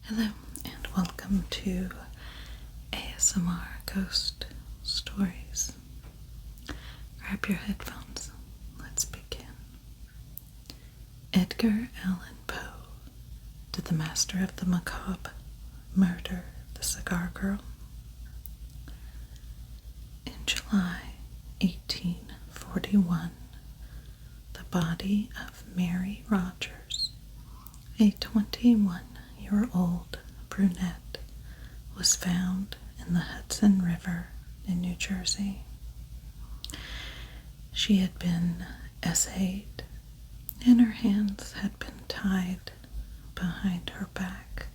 Hello and welcome to ASMR Ghost Stories. Grab your headphones. Let's begin. Edgar Allan Poe, to the master of the macabre, murder the cigar girl. In July 1841, the body of Mary Rogers, a 21-year-old brunette, was found in the Hudson River in New Jersey. She had been essayed, and her hands had been tied behind her back.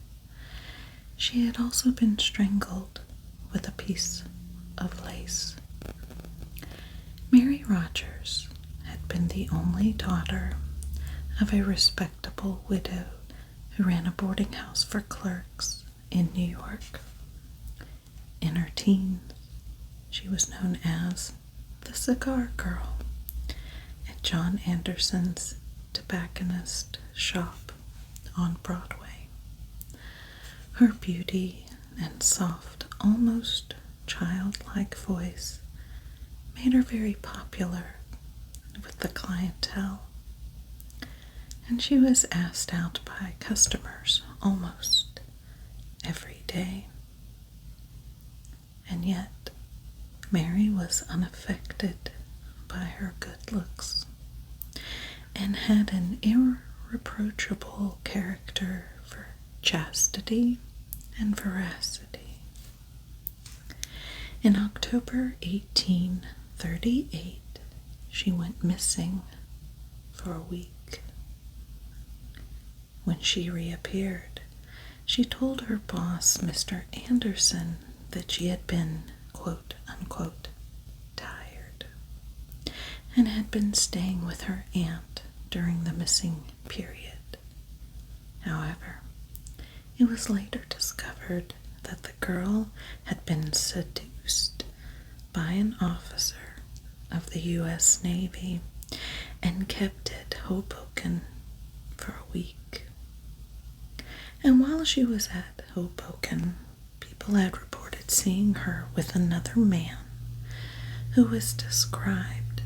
She had also been strangled with a piece of lace. Mary Rogers had been the only daughter of a respectable widow who ran a boarding house for clerks in New York. In her teens, she was known as the Cigar Girl at John Anderson's tobacconist shop on Broadway. Her beauty and soft, almost childlike voice made her very popular with the clientele, and she was asked out by customers almost every day. And yet, Mary was unaffected by her good looks and had an irreproachable character for chastity and veracity. In October 1838, she went missing for a week. When she reappeared, she told her boss, Mr. Anderson, that she had been, quote unquote, tired, and had been staying with her aunt during the missing period. However, it was later discovered that the girl had been seduced by an officer of the U.S. Navy and kept at Hoboken for a week. And while she was at Hoboken, people had reported seeing her with another man who was described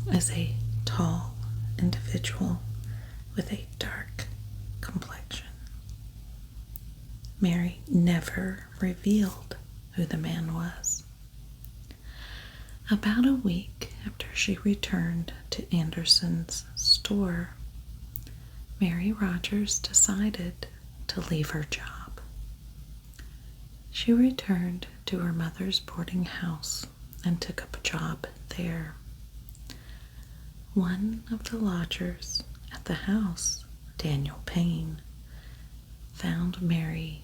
as a tall individual with a dark complexion. Mary never revealed who the man was. About a week after she returned to Anderson's store, Mary Rogers decided to leave her job. She returned to her mother's boarding house and took up a job there. One of the lodgers at the house, Daniel Payne, found Mary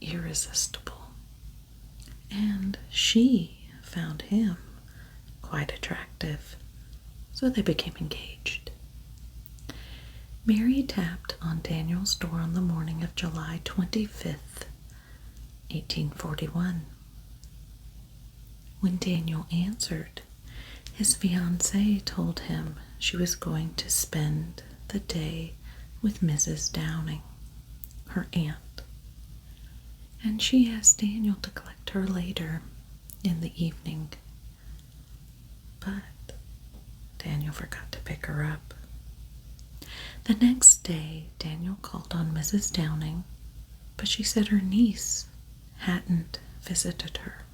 irresistible, and she found him quite attractive, so they became engaged. Mary tapped on Daniel's door on the morning of July 25th, 1841. When Daniel answered, his fiancée told him she was going to spend the day with Mrs. Downing, her aunt, and she asked Daniel to collect her later in the evening. But Daniel forgot to pick her up. The next day, Daniel called on Mrs. Downing, but she said her niece hadn't visited her.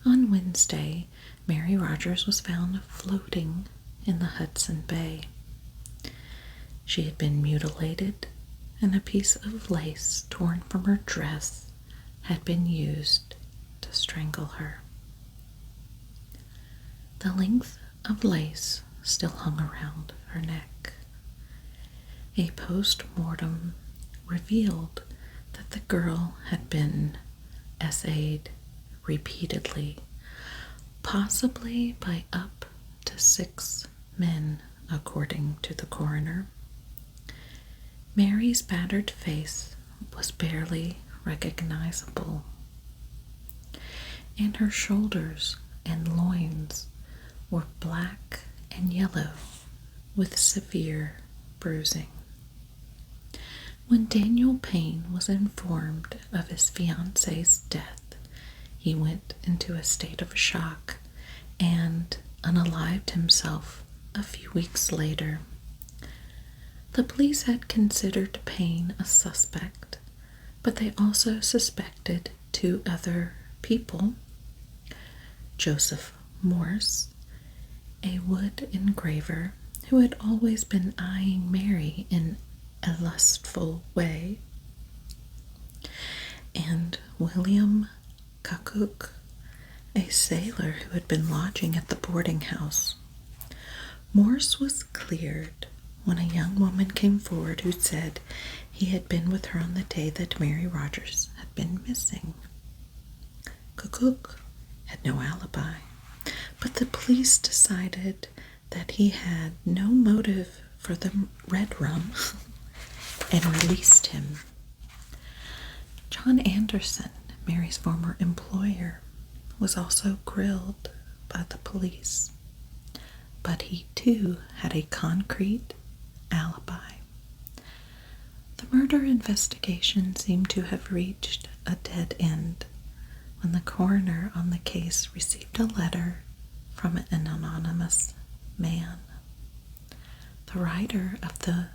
On Wednesday, Mary Rogers was found floating in the Hudson Bay. She had been mutilated, and a piece of lace torn from her dress had been used to strangle her. The length of lace still hung around her neck. A post-mortem revealed that the girl had been essayed repeatedly, possibly by up to 6 men, according to the coroner. Mary's battered face was barely recognizable, and her shoulders and loins were black and yellow with severe bruising. When Daniel Payne was informed of his fiance's death, he went into a state of shock and unalived himself a few weeks later. The police had considered Payne a suspect, but they also suspected two other people: Joseph Morse, a wood engraver who had always been eyeing Mary in a lustful way, and William Cook, a sailor who had been lodging at the boarding house. Morse was cleared when a young woman came forward who said he had been with her on the day that Mary Rogers had been missing. Cook had no alibi, but the police decided that he had no motive for the Redrum and released him. John Anderson, Mary's former employer, was also grilled by the police, but he too had a concrete alibi. The murder investigation seemed to have reached a dead end when the coroner on the case received a letter from an anonymous man. The writer of the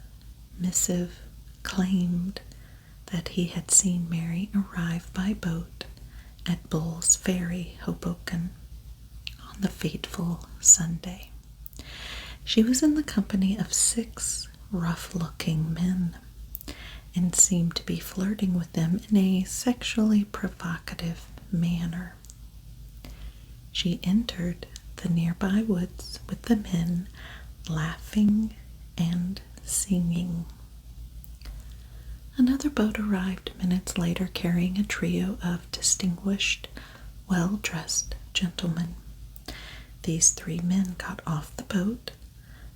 missive claimed that he had seen Mary arrive by boat at Bull's Ferry, Hoboken, on the fateful Sunday. She was in the company of 6 rough-looking men and seemed to be flirting with them in a sexually provocative manner. She entered the nearby woods with the men, laughing and singing. Another boat arrived minutes later carrying a trio of distinguished, well-dressed gentlemen. These 3 men got off the boat,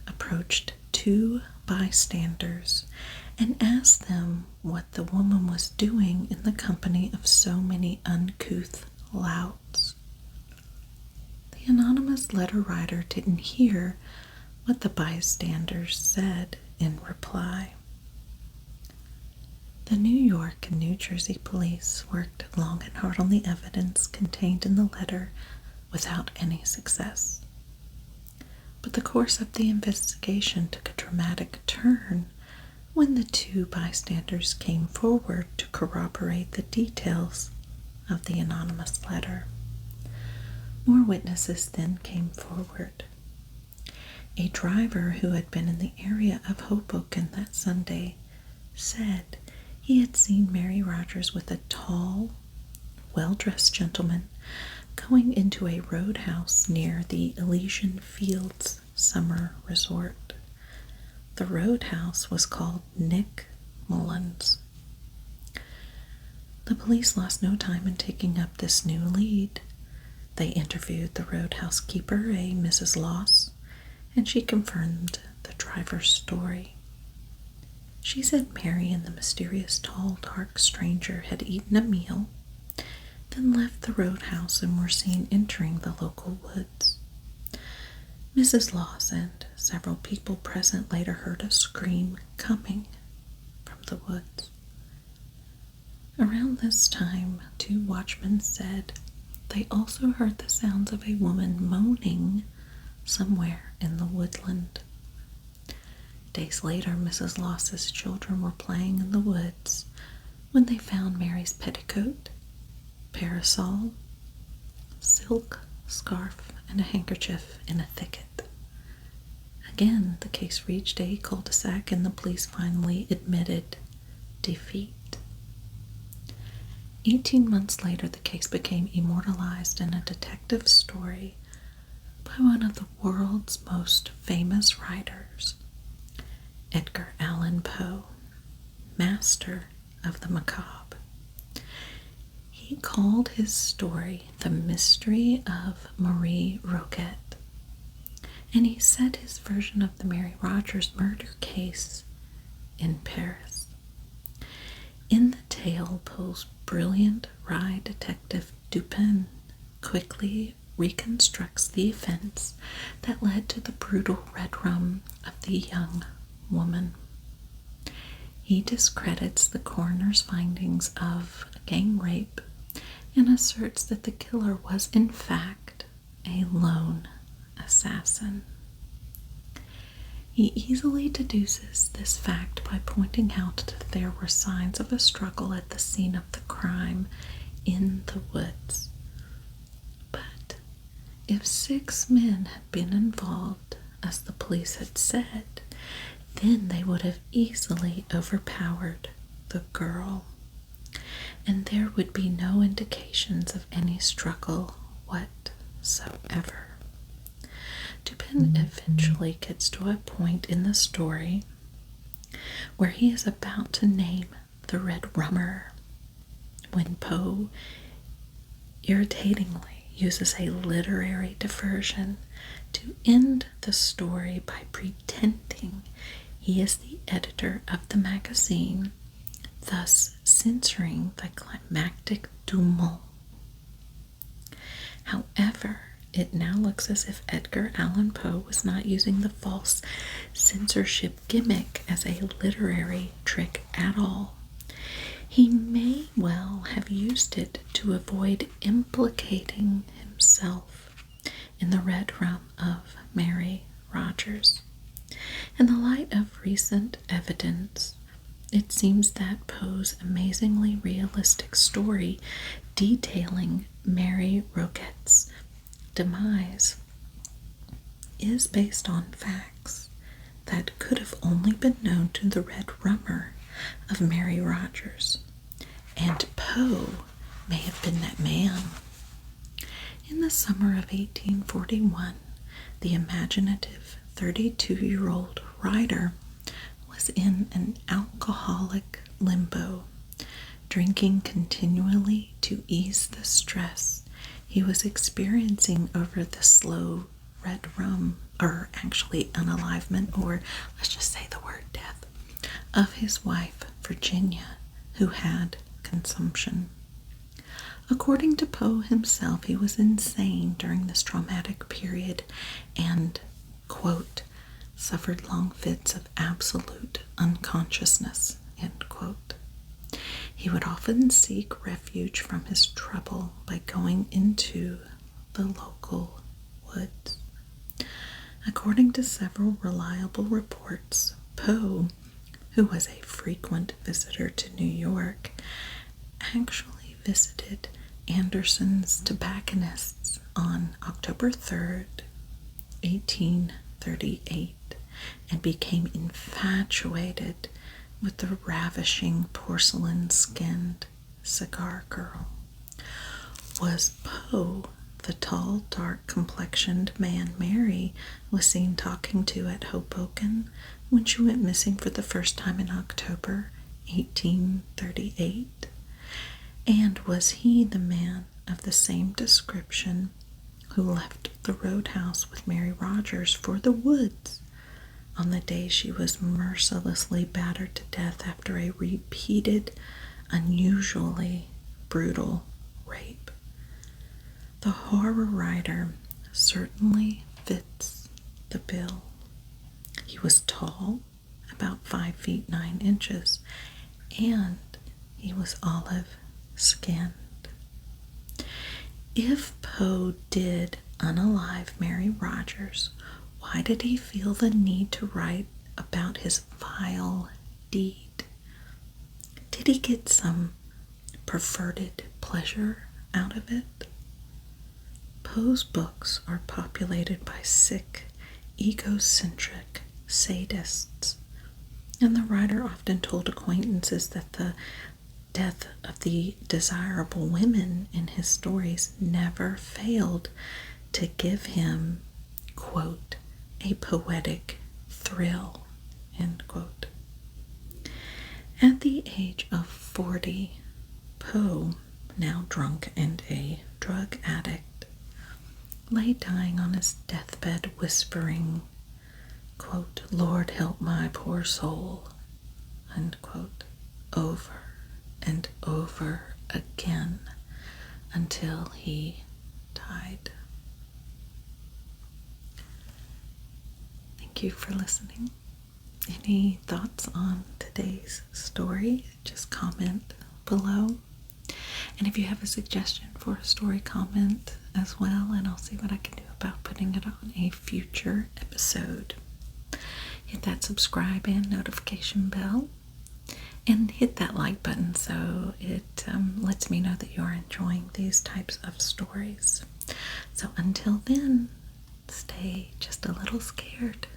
approached 2 bystanders, and asked them what the woman was doing in the company of so many uncouth louts. The anonymous letter writer didn't hear what the bystanders said in reply. The New York and New Jersey police worked long and hard on the evidence contained in the letter without any success. But the course of the investigation took a dramatic turn when the 2 bystanders came forward to corroborate the details of the anonymous letter. More witnesses then came forward. A driver who had been in the area of Hoboken that Sunday said he had seen Mary Rogers with a tall, well-dressed gentleman going into a roadhouse near the Elysian Fields summer resort. The roadhouse was called Nick Mullen's. The police lost no time in taking up this new lead. They interviewed the roadhouse keeper, a Mrs. Loss, and she confirmed the driver's story. She said Mary and the mysterious tall, dark stranger had eaten a meal, then left the roadhouse and were seen entering the local woods. Mrs. Loss and several people present later heard a scream coming from the woods. Around this time, 2 watchmen said they also heard the sounds of a woman moaning somewhere in the woodland. Days later, Mrs. Loss's children were playing in the woods when they found Mary's petticoat, parasol, silk scarf, and a handkerchief in a thicket. Again, the case reached a cul-de-sac and the police finally admitted defeat. 18 months later, the case became immortalized in a detective story by one of the world's most famous writers, Edgar Allan Poe, master of the macabre. He called his story The Mystery of Marie Roget, and he set his version of the Mary Rogers murder case in Paris. In the tale, Poe's brilliant wry detective Dupin quickly reconstructs the events that led to the brutal Redrum of the young woman. He discredits the coroner's findings of gang rape and asserts that the killer was, in fact, a lone assassin. He easily deduces this fact by pointing out that there were signs of a struggle at the scene of the crime in the woods. But if 6 men had been involved, as the police had said, then they would have easily overpowered the girl, and there would be no indications of any struggle whatsoever. Dupin eventually gets to a point in the story where he is about to name the Redrummer when Poe irritatingly uses a literary diversion to end the story by pretending he is the editor of the magazine, thus censoring the climactic denouement. However, it now looks as if Edgar Allan Poe was not using the false censorship gimmick as a literary trick at all. He may well have used it to avoid implicating himself in the Redrum of Mary Rogers. In the light of recent evidence, it seems that Poe's amazingly realistic story detailing Mary Roquette's demise is based on facts that could have only been known to the Redrummer of Mary Rogers, and Poe may have been that man. In the summer of 1841, the imaginative 32-year-old writer was in an alcoholic limbo, drinking continually to ease the stress he was experiencing over the slow red rum, or actually unalivement, or let's just say the word death, of his wife, Virginia, who had consumption. According to Poe himself, he was insane during this traumatic period and, quote, suffered long fits of absolute unconsciousness, end quote. He would often seek refuge from his trouble by going into the local woods. According to several reliable reports, Poe, who was a frequent visitor to New York, actually visited Anderson's tobacconists on October 3rd, 1838, and became infatuated with the ravishing porcelain-skinned cigar girl. Was Poe the tall, dark-complexioned man Mary was seen talking to at Hoboken when she went missing for the first time in October 1838? And was he the man of the same description who left the roadhouse with Mary Rogers for the woods on the day she was mercilessly battered to death after a repeated, unusually brutal rape? The horror writer certainly fits the bill. He was tall, about 5 feet 9 inches, and he was olive-skinned. If Poe did unalive Mary Rogers, why did he feel the need to write about his vile deed? Did he get some perverted pleasure out of it? Poe's books are populated by sick, egocentric sadists, and the writer often told acquaintances that the death of the desirable women in his stories never failed to give him, quote, a poetic thrill, end quote. At the age of 40, Poe, now drunk and a drug addict, lay dying on his deathbed whispering, quote, Lord help my poor soul, end quote, over and over again until he died. Thank you for listening. any thoughts on today's story, just comment below. And if you have a suggestion for a story, comment as well, and I'll see what I can do about putting it on a future episode. Hit that subscribe and notification bell, and hit that like button so it lets me know that you're enjoying these types of stories. So until then, stay just a little scared.